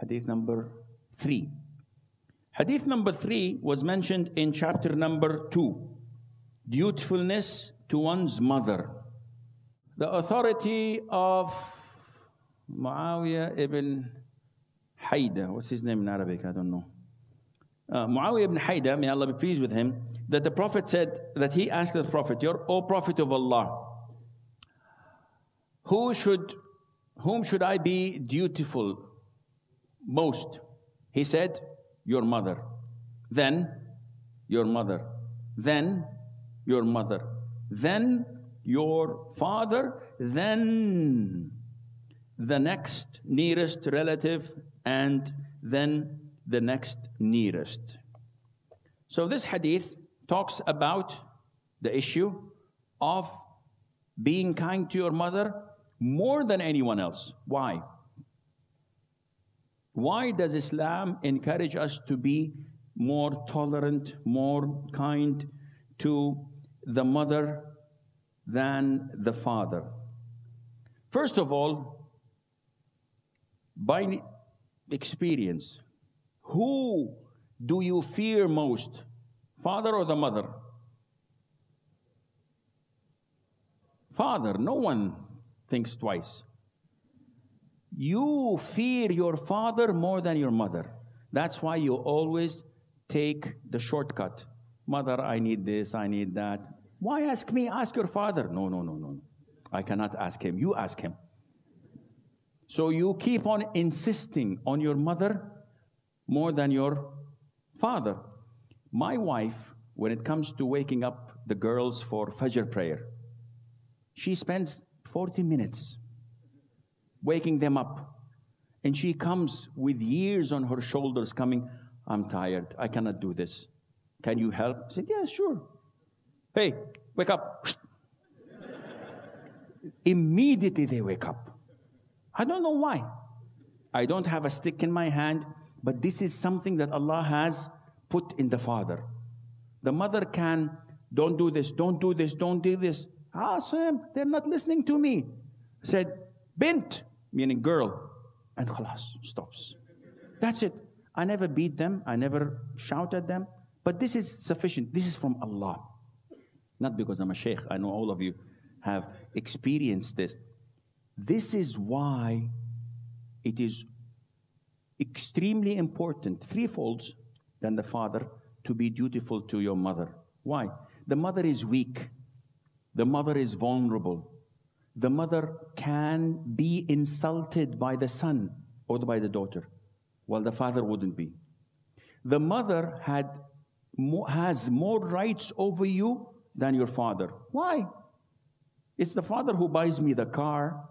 Hadith number 3. Hadith number 3 was mentioned in chapter number 2. Dutifulness to one's mother. The authority of Muawiyah ibn Haida. What's his name in Arabic? I don't know. Muawiyah ibn Haida, may Allah be pleased with him, that the Prophet said, that he asked the Prophet, O Prophet of Allah, whom should I be dutiful most? He said, your mother. Then your mother. Then your mother. Then your father. Then the next nearest relative, and then the next nearest. So this hadith talks about the issue of being kind to your mother more than anyone else. Why? Why does Islam encourage us to be more tolerant, more kind to the mother than the father? First of all, by experience, who do you fear most, father or the mother? Father. No one thinks twice. You fear your father more than your mother. That's why you always take the shortcut. Mother, I need this, I need that. Why ask me? Ask your father. No, no, no, no. I cannot ask him. You ask him. So you keep on insisting on your mother more than your father. My wife, when it comes to waking up the girls for Fajr prayer, she spends 40 minutes waking them up. And she comes with years on her shoulders coming, I'm tired, I cannot do this. Can you help? I said, yeah, sure. Hey, wake up. Immediately they wake up. I don't know why. I don't have a stick in my hand, but this is something that Allah has put in the father. The mother can, don't do this, don't do this, don't do this. Ah, Sam, they're not listening to me. I said, bint, meaning girl, and khalas, stops. That's it. I never beat them, I never shout at them, but this is sufficient. This is from Allah. Not because I'm a sheikh. I know all of you have experienced this. This is why it is extremely important, threefolds than the father, to be dutiful to your mother. Why? The mother is weak. The mother is vulnerable. The mother can be insulted by the son or by the daughter, while the father wouldn't be. The mother has more rights over you than your father. Why? It's the father who buys me the car.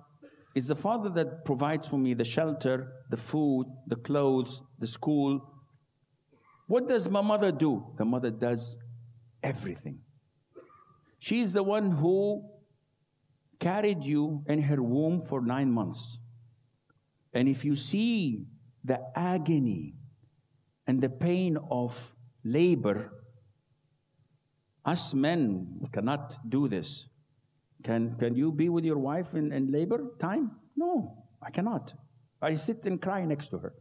It's the father that provides for me the shelter, the food, the clothes, the school. What does my mother do? The mother does everything. She's the one who carried you in her womb for 9 months. And if you see the agony and the pain of labor, us men cannot do this. Can you be with your wife in labor time? No, I cannot. I sit and cry next to her.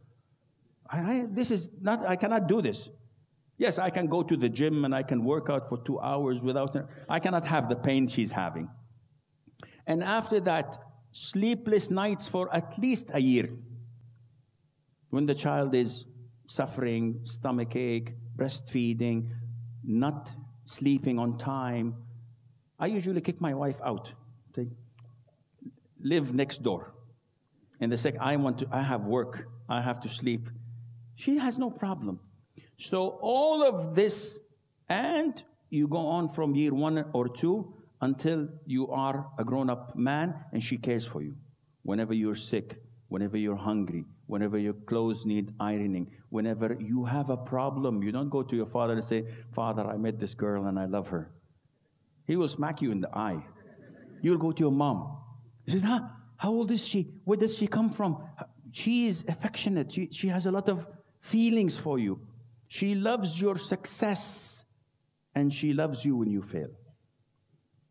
I cannot do this. Yes, I can go to the gym and I can work out for 2 hours without her. I cannot have the pain she's having. And after that, sleepless nights for at least a year. When the child is suffering, stomach ache, breastfeeding, not sleeping on time, I usually kick my wife out. Say, live next door. And they say, I have work, I have to sleep. She has no problem. So all of this, and you go on from year 1 or 2 until you are a grown-up man, and she cares for you. Whenever you're sick, whenever you're hungry, whenever your clothes need ironing, whenever you have a problem, you don't go to your father and say, Father, I met this girl and I love her. He will smack you in the eye. You'll go to your mom. He says, how old is she? Where does she come from? She is affectionate. She has a lot of feelings for you. She loves your success, and she loves you when you fail.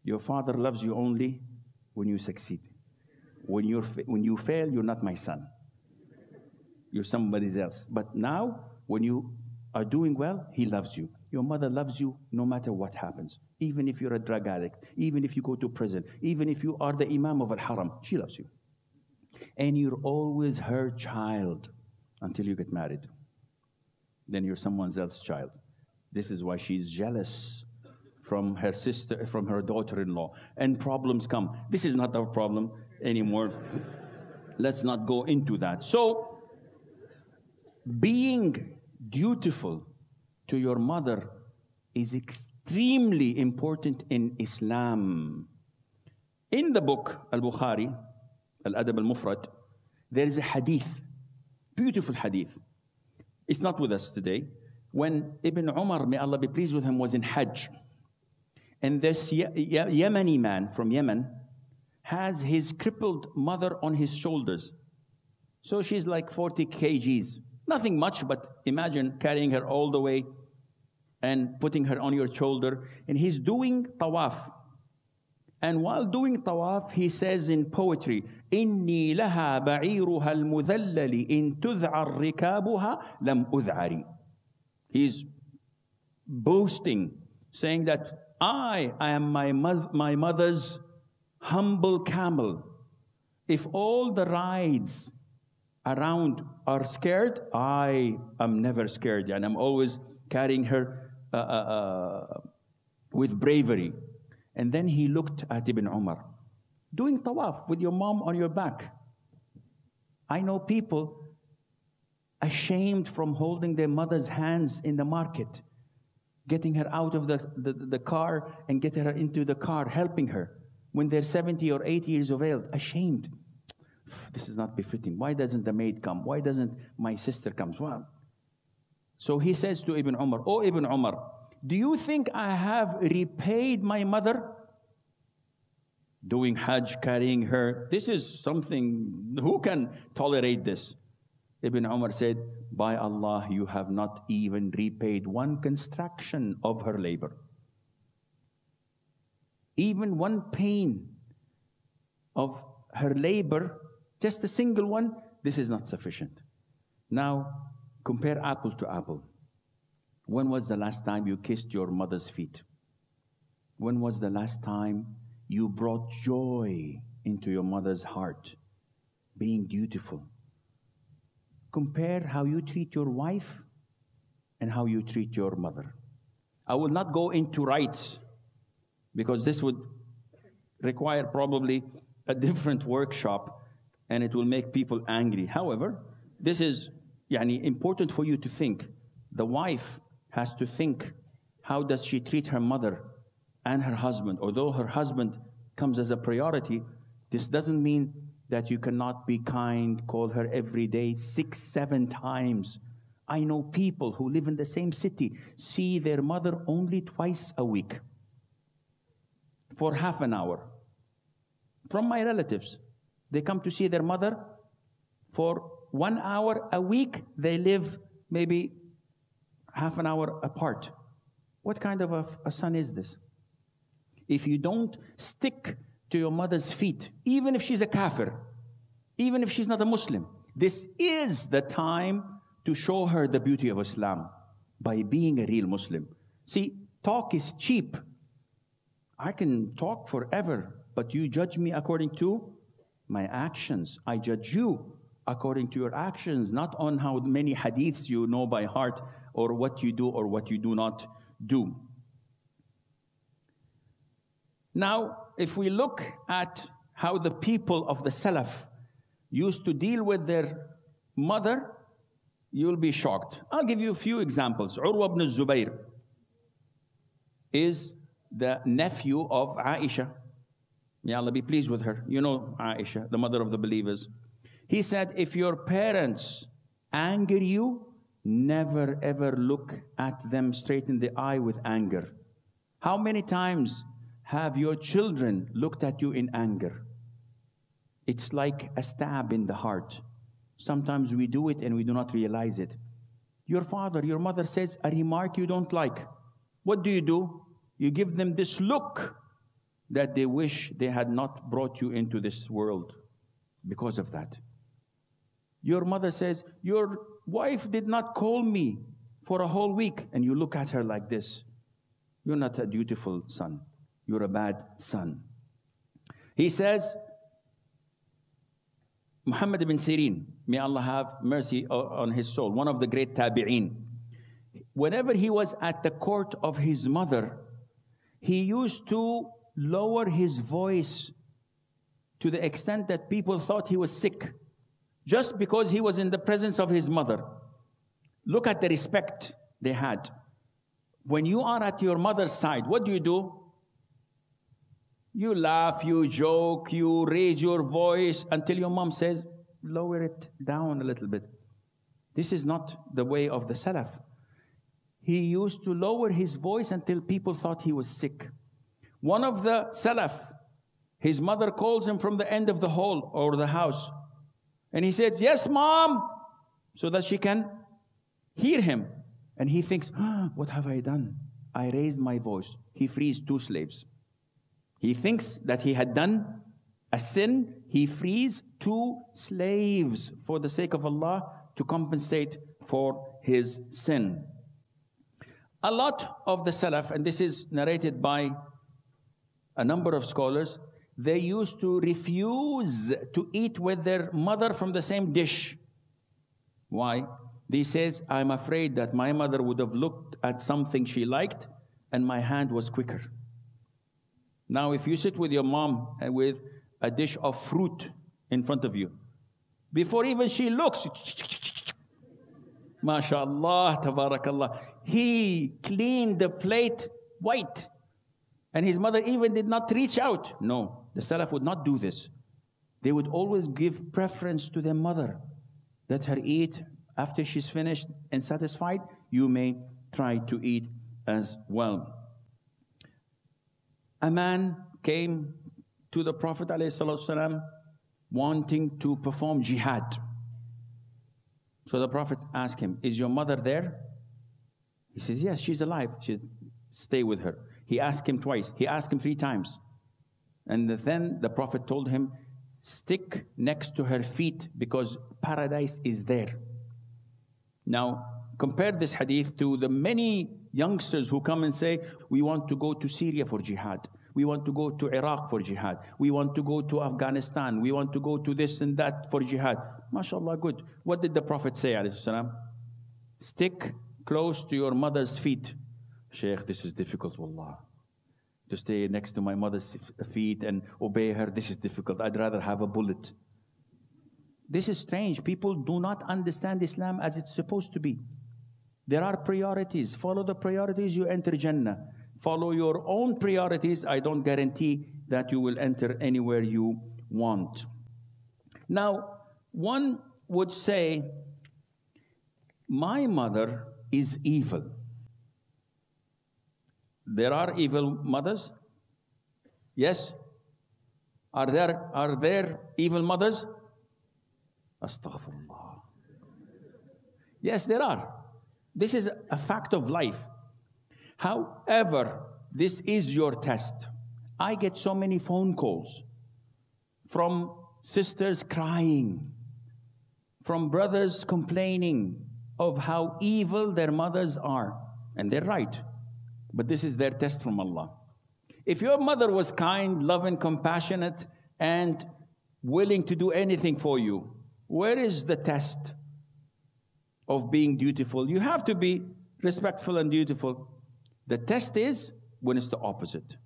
Your father loves you only when you succeed. When you fail, you're not my son. You're somebody else. But now, when you are doing well, he loves you. Your mother loves you no matter what happens. Even if you're a drug addict, even if you go to prison, even if you are the imam of al-haram, she loves you. And you're always her child until you get married. Then you're someone else's child. This is why she's jealous from her sister, from her daughter-in-law. And problems come. This is not our problem anymore. Let's not go into that. So, being dutiful to your mother is extremely important in Islam. In the book, Al-Bukhari, Al-Adab Al-Mufrad, there is a hadith, beautiful hadith. It's not with us today. When Ibn Umar, may Allah be pleased with him, was in Hajj, and this Yemeni man from Yemen has his crippled mother on his shoulders. So she's like 40 kgs. Nothing much, but imagine carrying her all the way and putting her on your shoulder. And he's doing tawaf. And while doing tawaf, he says in poetry, إِنِّي لَهَا بَعِيرُهَا الْمُذَلَّلِ إِن تُذْعَرْ رِكَابُهَا لَمْ أُذْعَرِ. He's boasting, saying that I am my mother's humble camel. If all the rides around are scared, I am never scared, and I'm always carrying her with bravery. And then he looked at Ibn Umar, doing tawaf with your mom on your back. I know people ashamed from holding their mother's hands in the market, getting her out of the car and getting her into the car, helping her when they're 70 or 80 years of age, ashamed. This is not befitting. Why doesn't the maid come? Why doesn't my sister come? Well, so he says to Ibn Umar, "Oh Ibn Umar, do you think I have repaid my mother? Doing Hajj, carrying her. This is something, who can tolerate this?" Ibn Umar said, "By Allah, you have not even repaid one construction of her labor. Even one pain of her labor, just a single one, this is not sufficient." Now, compare apple to apple. When was the last time you kissed your mother's feet? When was the last time you brought joy into your mother's heart? Being dutiful. Compare how you treat your wife and how you treat your mother. I will not go into rights, because this would require probably a different workshop and it will make people angry. However, this is important for you to think. The wife has to think, how does she treat her mother and her husband? Although her husband comes as a priority, this doesn't mean that you cannot be kind, call her every day 6, 7 times. I know people who live in the same city, see their mother only twice a week for half an hour. From my relatives, they come to see their mother for 1 hour a week. They live maybe half an hour apart. What kind of a son is this? If you don't stick to your mother's feet, even if she's a kafir, even if she's not a Muslim, this is the time to show her the beauty of Islam by being a real Muslim. See, talk is cheap. I can talk forever, but you judge me according to my actions. I judge you according to your actions, not on how many hadiths you know by heart or what you do or what you do not do. Now, if we look at how the people of the Salaf used to deal with their mother, you'll be shocked. I'll give you a few examples. Urwa ibn Zubayr is the nephew of Aisha. May Allah be pleased with her. You know Aisha, the mother of the believers. He said, if your parents anger you, never ever look at them straight in the eye with anger. How many times have your children looked at you in anger? It's like a stab in the heart. Sometimes we do it and we do not realize it. Your father, your mother says a remark you don't like. What do? You give them this look that they wish they had not brought you into this world because of that. Your mother says, your wife did not call me for a whole week. And you look at her like this. You're not a dutiful son. You're a bad son. He says, Muhammad ibn Sirin, may Allah have mercy on his soul, one of the great tabi'een. Whenever he was at the court of his mother, he used to lower his voice to the extent that people thought he was sick, just because he was in the presence of his mother. Look at the respect they had. When you are at your mother's side, what do? You laugh, you joke, you raise your voice until your mom says, lower it down a little bit. This is not the way of the Salaf. He used to lower his voice until people thought he was sick. One of the Salaf, his mother calls him from the end of the hall or the house. And he says, yes, mom, so that she can hear him. And he thinks, what have I done? I raised my voice. He frees 2 slaves. He thinks that he had done a sin. He frees 2 slaves for the sake of Allah to compensate for his sin. A lot of the Salaf, and this is narrated by a number of scholars, they used to refuse to eat with their mother from the same dish. Why? They says, I'm afraid that my mother would have looked at something she liked and my hand was quicker. Now, if you sit with your mom and with a dish of fruit in front of you, before even she looks, MashaAllah, Tabarakallah, he cleaned the plate white. And his mother even did not reach out. No, the Salaf would not do this. They would always give preference to their mother. Let her eat. After she's finished and satisfied, you may try to eat as well. A man came to the Prophet ﷺ wanting to perform jihad. So the Prophet asked him, is your mother there? He says, yes, she's alive. She said, stay with her. He asked him twice. He asked him 3 times. And then the Prophet told him, stick next to her feet because paradise is there. Now, compare this hadith to the many youngsters who come and say, we want to go to Syria for jihad. We want to go to Iraq for jihad. We want to go to Afghanistan. We want to go to this and that for jihad. MashaAllah, good. What did the Prophet say, alayhi salam? Stick close to your mother's feet. Shaykh, this is difficult, wallah. To stay next to my mother's feet and obey her, this is difficult. I'd rather have a bullet. This is strange. People do not understand Islam as it's supposed to be. There are priorities. Follow the priorities, you enter Jannah. Follow your own priorities. I don't guarantee that you will enter anywhere you want. Now, one would say, my mother is evil. There are evil mothers? Yes? Are there evil mothers? Astaghfirullah. Yes, there are. This is a fact of life. However, this is your test. I get so many phone calls from sisters crying, from brothers complaining of how evil their mothers are. And they're right. But this is their test from Allah. If your mother was kind, loving, compassionate, and willing to do anything for you, where is the test of being dutiful? You have to be respectful and dutiful. The test is when it's the opposite.